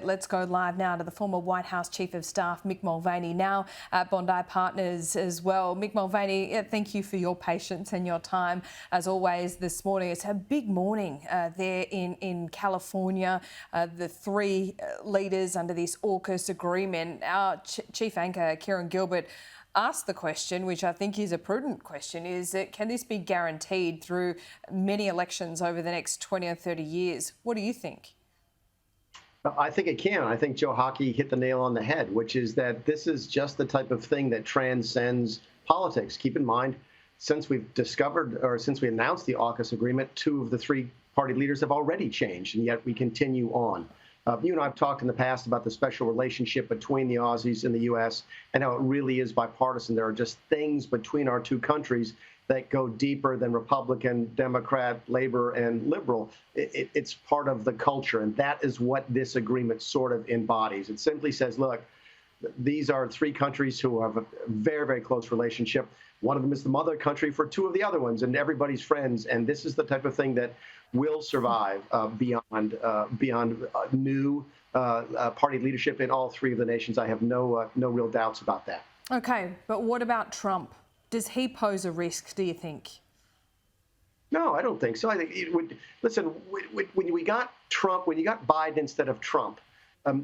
Let's go live now to the former White House Chief of Staff, Mick Mulvaney, now at Bondi Partners as well. Mick Mulvaney, thank you for your patience and your time as always this morning. It's a big morning there in California. The three leaders under this AUKUS agreement. Our Chief Anchor, Kieran Gilbert, asked the question, which I think is a prudent question, is that can this be guaranteed through many elections over the next 20 or 30 years? What do you think? I think it can. I think Joe Hockey hit the nail on the head, which is that this is just the type of thing that transcends politics. Keep in mind, since we announced the AUKUS agreement, two of the three party leaders have already changed, and yet we continue on. You and I have talked in the past about the special relationship between the Aussies and the U.S. and how it really is bipartisan. There are just things between our two countries that go deeper than Republican, Democrat, Labor, and Liberal. It's part of the culture, and that is what this agreement sort of embodies. It simply says, look, these are three countries who have a very, very close relationship. One of them is the mother country for two of the other ones, and everybody's friends. And this is the type of thing that will survive beyond new party leadership in all three of the nations. I have no real doubts about that. Okay, but what about Trump? Does he pose a risk, do you think? No, I don't think so. I think it would. Listen, when we got Trump, when you got Biden instead of Trump,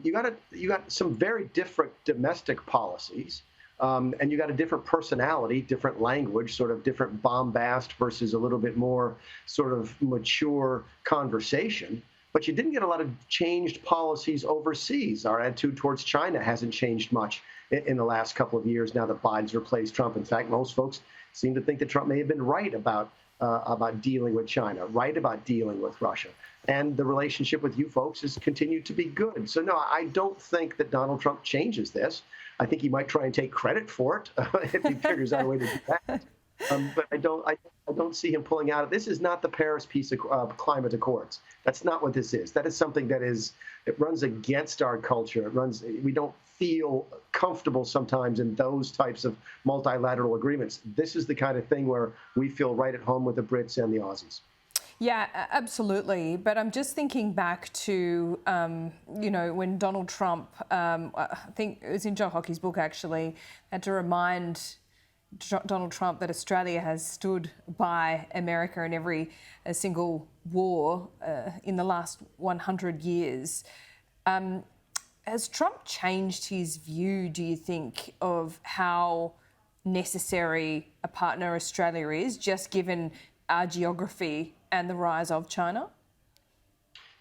you got some very different domestic policies, and you got a different personality, different language, sort of different bombast versus a little bit more sort of mature conversation. But you didn't get a lot of changed policies overseas. Our attitude towards China hasn't changed much in the last couple of years now that Biden's replaced Trump. In fact, most folks seem to think that Trump may have been right about dealing with China, right about dealing with Russia. And the relationship with you folks has continued to be good. So, no, I don't think that Donald Trump changes this. I think he might try and take credit for it if he figures out a way to do that. But I don't see him pulling out. This is not the Paris Climate Accords. That's not what this is. That is something it runs against our culture. We don't feel comfortable sometimes in those types of multilateral agreements. This is the kind of thing where we feel right at home with the Brits and the Aussies. Yeah, absolutely. But I'm just thinking back to, when Donald Trump, I think it was in Joe Hockey's book actually, had to remind Donald Trump that Australia has stood by America in every single war in the last 100 years. Has Trump changed his view, do you think, of how necessary a partner Australia is, just given our geography and the rise of China?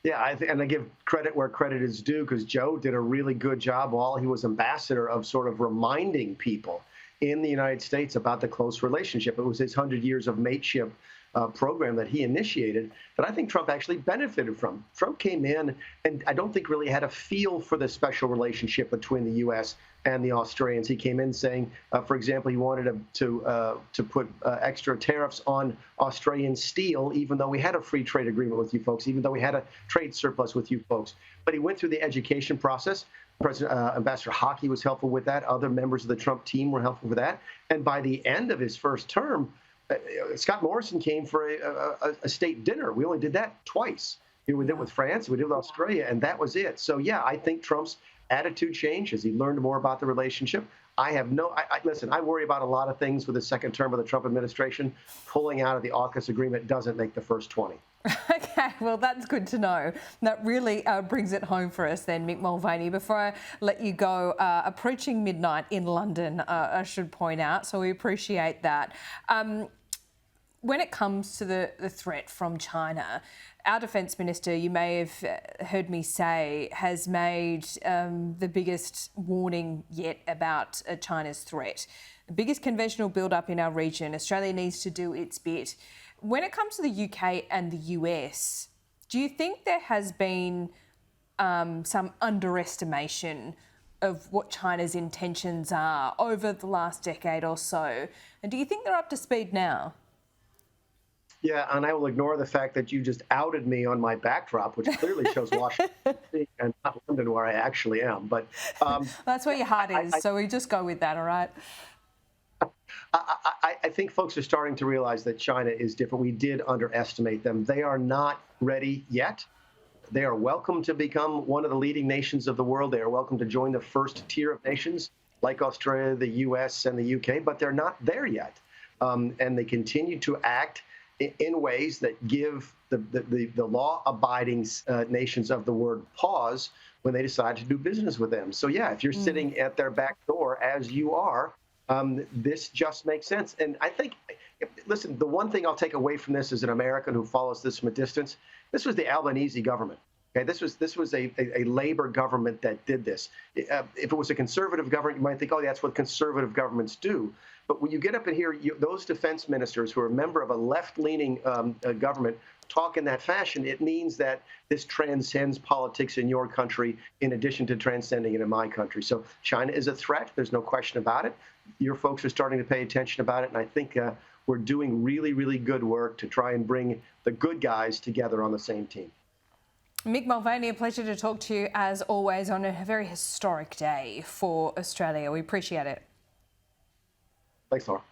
Yeah, and I give credit where credit is due, because Joe did a really good job while he was ambassador of sort of reminding people in the United States about the close relationship. It was his 100 years of mateship program that he initiated that I think Trump actually benefited from. Trump came in and I don't think really had a feel for the special relationship between the U.S. and the Australians. He came in saying, for example, he wanted to put extra tariffs on Australian steel, even though we had a free trade agreement with you folks, even though we had a trade surplus with you folks. But he went through the education process. Ambassador Hockey was helpful with that. Other members of the Trump team were helpful with that. And by the end of his first term, Scott Morrison came for a state dinner. We only did that twice. We did it with France, we did it with Australia, and that was it. So, yeah, I think Trump's attitude changed as he learned more about the relationship. Listen, I worry about a lot of things with the second term of the Trump administration. Pulling out of the AUKUS agreement doesn't make the first 20. Okay, well, that's good to know. That really brings it home for us then, Mick Mulvaney. Before I let you go, approaching midnight in London, I should point out, so we appreciate that. When it comes to the threat from China, our Defence Minister, you may have heard me say, has made the biggest warning yet about China's threat. The biggest conventional build-up in our region. Australia needs to do its bit. When it comes to the UK and the US, do you think there has been some underestimation of what China's intentions are over the last decade or so? And do you think they're up to speed now? Yeah, and I will ignore the fact that you just outed me on my backdrop, which clearly shows Washington D.C. and not London, where I actually am. But that's where your heart is, so we just go with that, all right? I think folks are starting to realize that China is different. We did underestimate them. They are not ready yet. They are welcome to become one of the leading nations of the world. They are welcome to join the first tier of nations like Australia, the US, and the UK, but they're not there yet. And they continue to act in ways that give the law-abiding nations of the world pause when they decide to do business with them. So yeah, if you're sitting at their back door, as you are, this just makes sense. And I think, listen, the one thing I'll take away from this as an American who follows this from a distance, this was the Albanese government. Okay, this was a labor government that did this. If it was a conservative government, you might think, oh, that's what conservative governments do. But when you get up and hear those defense ministers who are a member of a left-leaning government talk in that fashion, it means that this transcends politics in your country in addition to transcending it in my country. So China is a threat. There's no question about it. Your folks are starting to pay attention about it, and I think we're doing really, really good work to try and bring the good guys together on the same team. Mick Mulvaney, a pleasure to talk to you as always on a very historic day for Australia. We appreciate it. Thanks, Laura.